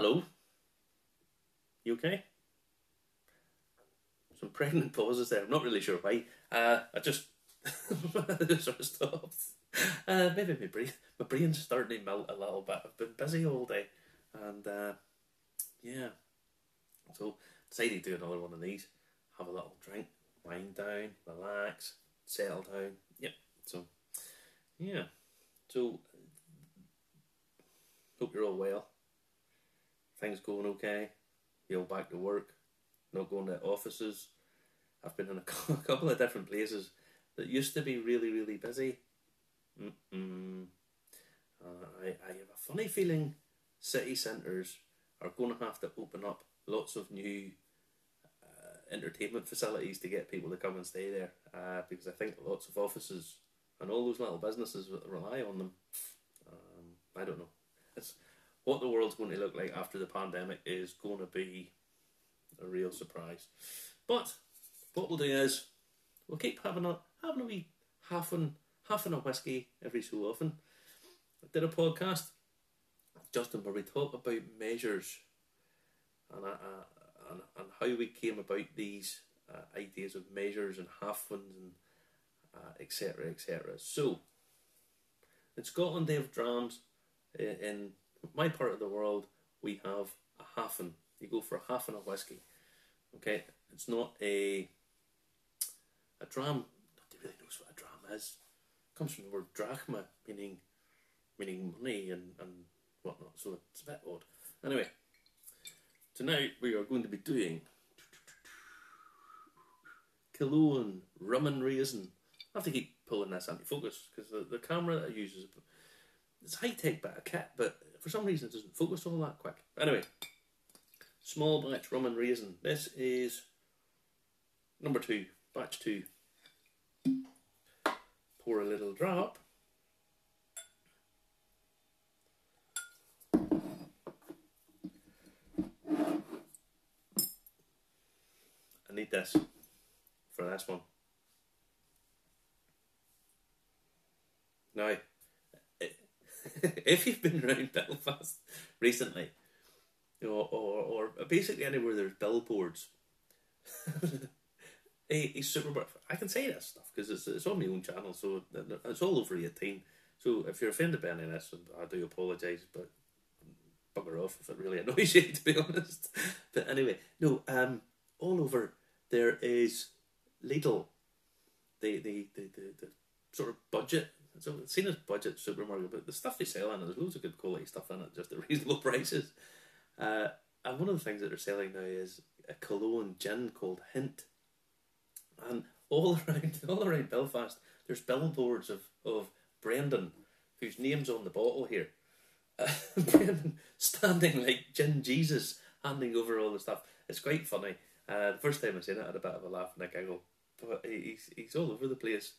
Hello. You okay? Some pregnant pauses there. I'm not really sure why. I just sort of stopped. Maybe my brain's starting to melt a little bit. I've been busy all day, and yeah. So decided to do another one of these. Have a little drink, wind down, relax, settle down. Yep. So yeah. So hope you're all well. Things going okay. You're all back to work. Not going to offices. I've been in a couple of different places that used to be really, really busy. I have a funny feeling city centres are going to have to open up lots of new entertainment facilities to get people to come and stay there, because I think lots of offices and all those little businesses rely on them. I don't know. It's what the world's going to look like after the pandemic is going to be a real surprise. But what we'll do is we'll keep having a wee half and a whiskey every so often. I did a podcast, Justin, where we talk about measures and how we came about these ideas of measures and half ones and etc. etc. So in Scotland they have drams. In my part of the world we have a halfen. You go for a half and a whiskey. Okay, it's not a dram. Nobody really knows what a dram is. It comes from the word drachma, meaning money and whatnot. So it's a bit odd. Anyway, tonight we are going to be doing Killowen Rum Raisin. I have to keep pulling this into focus because the camera that I use is it's high tech bit of kit, but for some reason it doesn't focus all that quick. Anyway, small batch Rum Raisin. This is number 2, batch 2. Pour a little drop. I need this for this one. Now, if you've been around Belfast recently, you know, or basically anywhere there's billboards, a supermarket. I can say this stuff because it's on my own channel, so it's all over 18. So if you're offended by any of this, I do apologise, but bugger off if it really annoys you, to be honest. But anyway, no, all over there is Lidl, the sort of budget. So it's seen as budget supermarket, but the stuff they sell in it, there's loads of good quality stuff in it, just at reasonable prices. And one of the things that they're selling now is a Cologne gin called Hint. And all around Belfast, there's billboards of Brendan, whose name's on the bottle here. Brendan standing like Gin Jesus, handing over all the stuff. It's quite funny. The first time I seen it, I had a bit of a laugh and a giggle. But he's all over the place.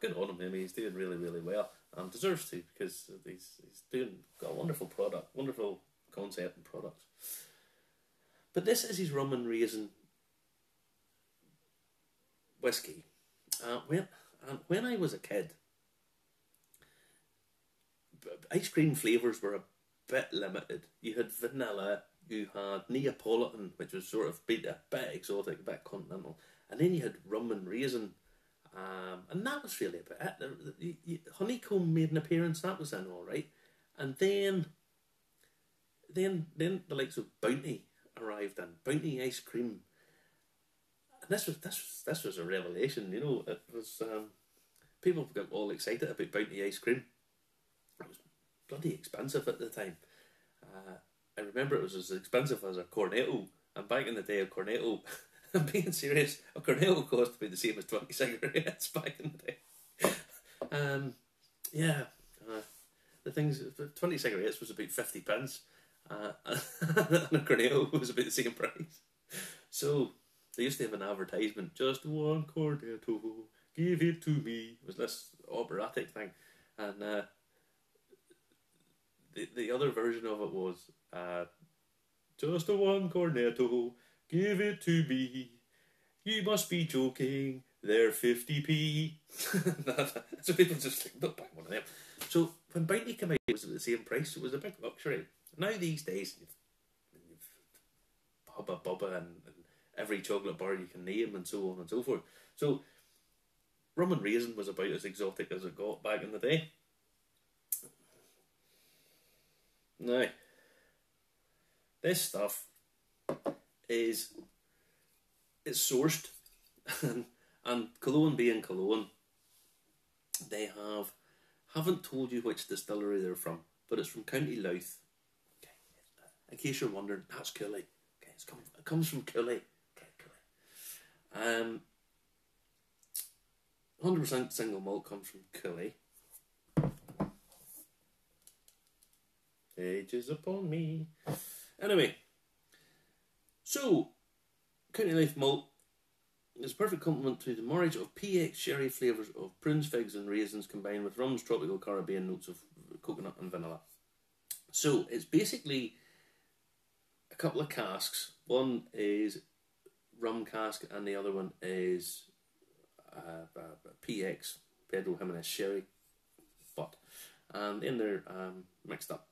Good on him. I mean, he's doing really, really well. Deserves to, because he's got a wonderful product, wonderful concept and products. But this is his Rum Raisin whiskey. When I was a kid, ice cream flavours were a bit limited. You had vanilla, you had Neapolitan, which was sort of a bit exotic, a bit continental, and then you had Rum Raisin. And that was really about it. Honeycomb made an appearance, that was in all right. And then the likes of Bounty arrived in, Bounty ice cream. And this was a revelation, you know. It was people got all excited about Bounty ice cream. It was bloody expensive at the time. I remember it was as expensive as a Cornetto, and back in the day, a Cornetto, I'm being serious, a Cornetto cost about the same as 20 cigarettes back in the day. The things, 20 cigarettes was about 50 pence, and a Cornetto was about the same price. So they used to have an advertisement, just one Cornetto, give it to me. It was this operatic thing, and the other version of it was just a one Cornetto, give it to me. You must be joking. They're 50p. So people just like, not buy one of them. So when Bounty came out, it was at the same price. It was a big luxury. Now these days, Hubba Bubba and every chocolate bar you can name and so on and so forth. So Rum and Raisin was about as exotic as it got back in the day. Now, this stuff it's sourced, and Killowen being Killowen, they haven't told you which distillery they're from, but it's from County Louth. Okay. In case you're wondering, that's Cooley. Okay, it comes from Cooley. Okay, Cooley. 100% single malt comes from Cooley. Ages upon me. Anyway, so County Louth malt is a perfect complement to the marriage of PX sherry flavours of prunes, figs and raisins combined with rum's tropical Caribbean notes of coconut and vanilla. So it's basically a couple of casks. One is rum cask and the other one is PX, Pedro Jimenez sherry butt. And then they're mixed up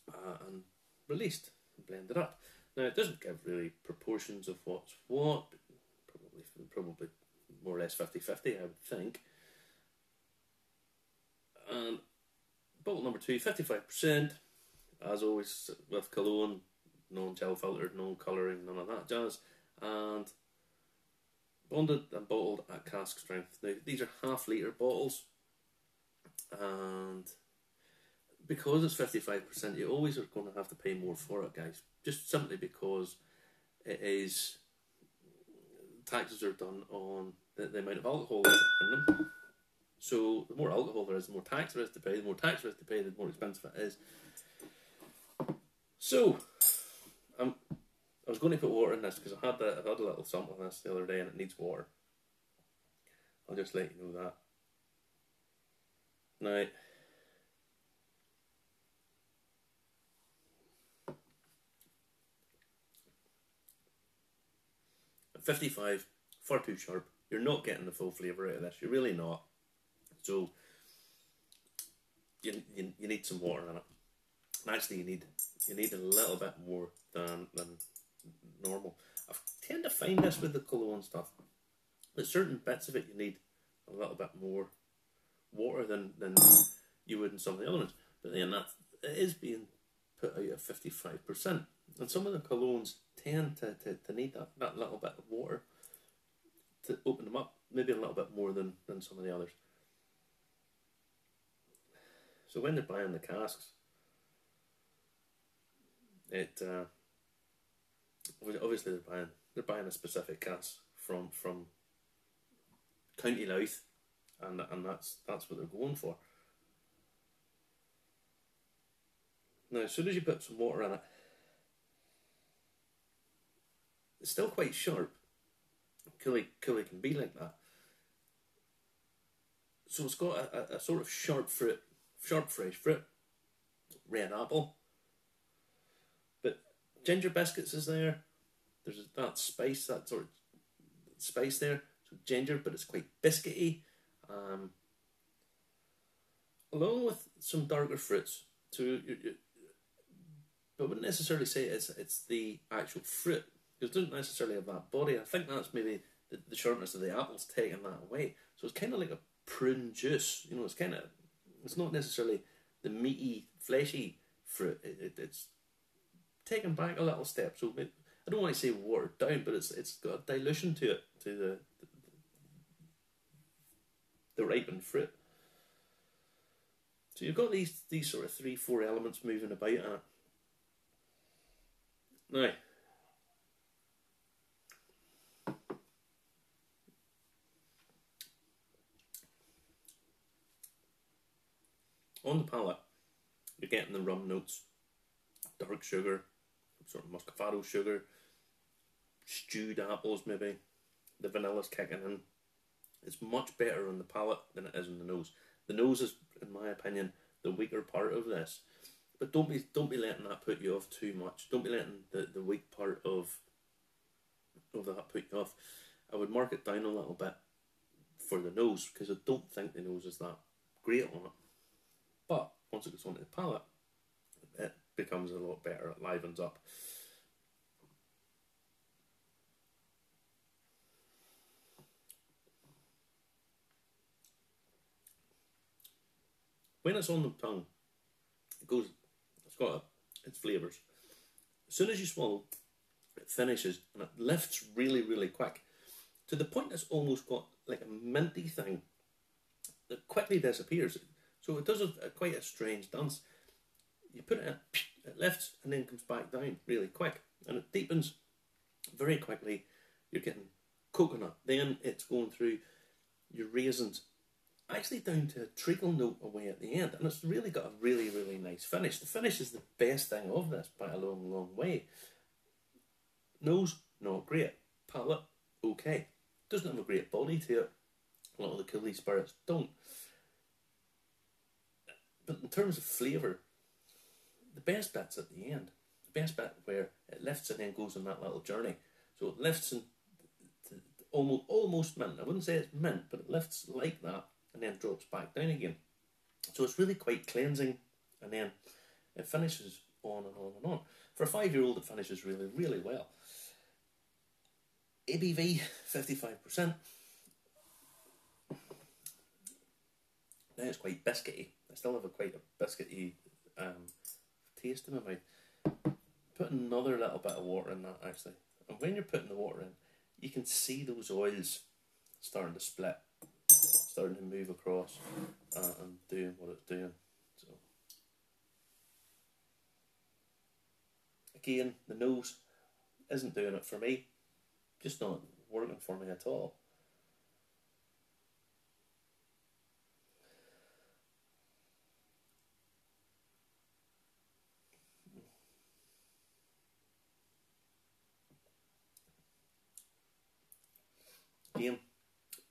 and released and blended up. Now it doesn't give really proportions of what's what, but probably more or less 50-50 I would think. And bottle number 2, 55%, as always with Killowen, non-chill filtered, no colouring, none of that jazz, and bonded and bottled at cask strength. Now these are half-litre bottles, and because it's 55%, you always are going to have to pay more for it, guys. Just simply because it is, taxes are done on the amount of alcohol in them. So the more alcohol there is, the more tax there is to pay. The more tax there is to pay, the more expensive it is. So I was going to put water in this because I had a little sample of this the other day and it needs water. I'll just let you know that. Now, at 55, far too sharp. You're not getting the full flavour out of this. You're really not. So you need some water in it. And actually, you need a little bit more than normal. I tend to find this with the Killowen stuff. With certain bits of it, you need a little bit more water than you would in some of the other ones. But then that it is being put out at 55%. And some of the Killowens tend to need that little bit of water to open them up, maybe a little bit more than some of the others. So when they're buying the casks, obviously they're buying a specific cask from County Louth, and that's what they're going for. Now, as soon as you put some water in it, it's still quite sharp. Cooley can be like that. So it's got a sort of sharp fresh fruit, red apple. But ginger biscuits is there. There's that spice, that sort of spice there. So ginger, but it's quite biscuity. Along with some darker fruits. So but I wouldn't necessarily say it's the actual fruit, because it doesn't necessarily have that body. I think that's maybe the sharpness of the apple's taking that away. So it's kind of like a prune juice. You know, it's not necessarily the meaty, fleshy fruit. It's taken back a little step. So I don't want to say watered down, but it's got a dilution to it, to the ripened fruit. So you've got these sort of 3-4 elements moving about in it. Now, on the palate, you're getting the rum notes, dark sugar, sort of muscovado sugar, stewed apples maybe, the vanilla's kicking in. It's much better on the palate than it is on the nose. The nose is, in my opinion, the weaker part of this. But don't be letting that put you off too much. Don't be letting the weak part of that put you off. I would mark it down a little bit for the nose, because I don't think the nose is that great on it. But once it gets onto the palate, it becomes a lot better. It livens up. when it's on the tongue, it's got its flavours. As soon as you swallow, it finishes and it lifts really, really quick, to the point it's almost got like a minty thing that quickly disappears. So it does quite a strange dance. You put it in, it lifts and then comes back down really quick, and it deepens very quickly. You're getting coconut, then it's going through your raisins, actually down to a treacle note away at the end, and it's really got a really, really nice finish. The finish is the best thing of this by a long, long way. Nose, not great. Palate, okay. Doesn't have a great body to it. A lot of the Killy spirits don't. But in terms of flavour, the best bit's at the end. The best bit where it lifts and then goes on that little journey. So it lifts and almost mint. I wouldn't say it's mint, but it lifts like that and then drops back down again. So it's really quite cleansing, and then it finishes on and on and on. For a 5-year-old, it finishes really, really well. ABV, 55%. Now it's quite biscuity. I still have quite a biscuity taste in my mouth. Put another little bit of water in that, actually. And when you're putting the water in, you can see those oils starting to split, starting to move across and doing what it's doing. So again, the nose isn't doing it for me. Just not working for me at all. Again,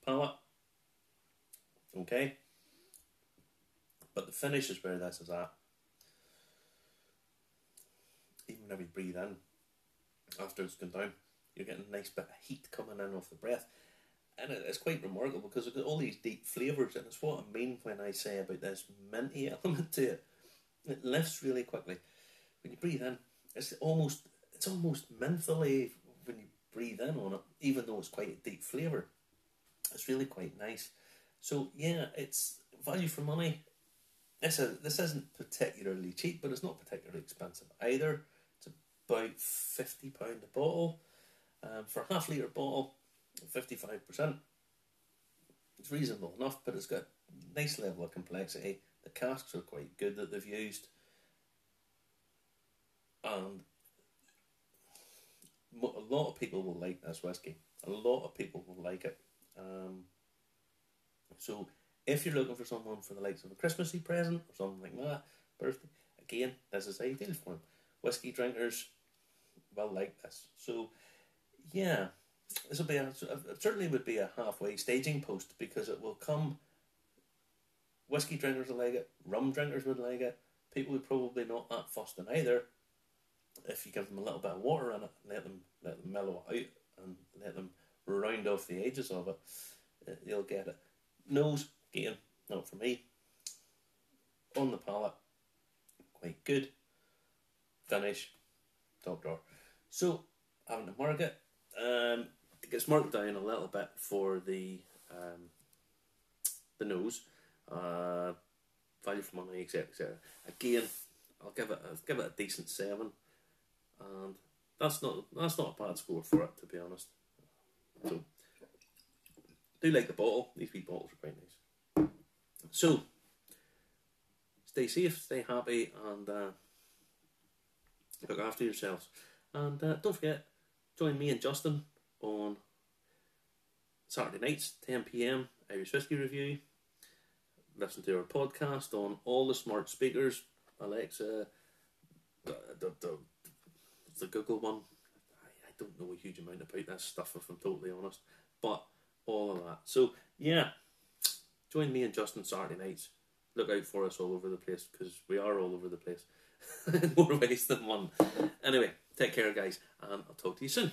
palate, okay, but the finish is where this is at. Even when we breathe in, after it's gone down, you're getting a nice bit of heat coming in off the breath, and it's quite remarkable because it's got all these deep flavours, and it's what I mean when I say about this minty element to it. It lifts really quickly. When you breathe in, it's almost mentally when you breathe in on it, even though it's quite a deep flavour. It's really quite nice. So yeah, it's value for money. This isn't particularly cheap, but it's not particularly expensive either. It's about £50 a bottle. For a half-litre bottle, 55%. It's reasonable enough, but it's got a nice level of complexity. The casks are quite good that they've used. And a lot of people will like this whiskey. A lot of people will like it. So if you're looking for someone for the likes of a Christmassy present or something like that, birthday, again, this is ideal for them. Whiskey drinkers will like this. So yeah, this will be it certainly would be a halfway staging post, because it will come. Whiskey drinkers will like it. Rum drinkers would like it. People would probably not that fussed in either. If you give them a little bit of water in it, let them mellow out and let them round off the edges of it, you'll get it. Nose, again, not for me. On the palate, quite good. Finish, top drawer. So, having to mark it. It gets marked down a little bit for the nose, value for money, etc., etc. Again, I'll give it a decent 7, and that's not a bad score for it, to be honest. So, do like the bottle. These wee bottles are quite nice. So, stay safe, stay happy, and look after yourselves. And don't forget, join me and Justin on Saturday nights, 10 PM, Irish Whiskey Review. Listen to our podcast on all the smart speakers, Alexa, the Google one. I don't know a huge amount about this stuff, if I'm totally honest, but all of that. So yeah, join me and Justin Saturday nights. Look out for us all over the place, because we are all over the place in more ways than one. Anyway, take care, guys, and I'll talk to you soon.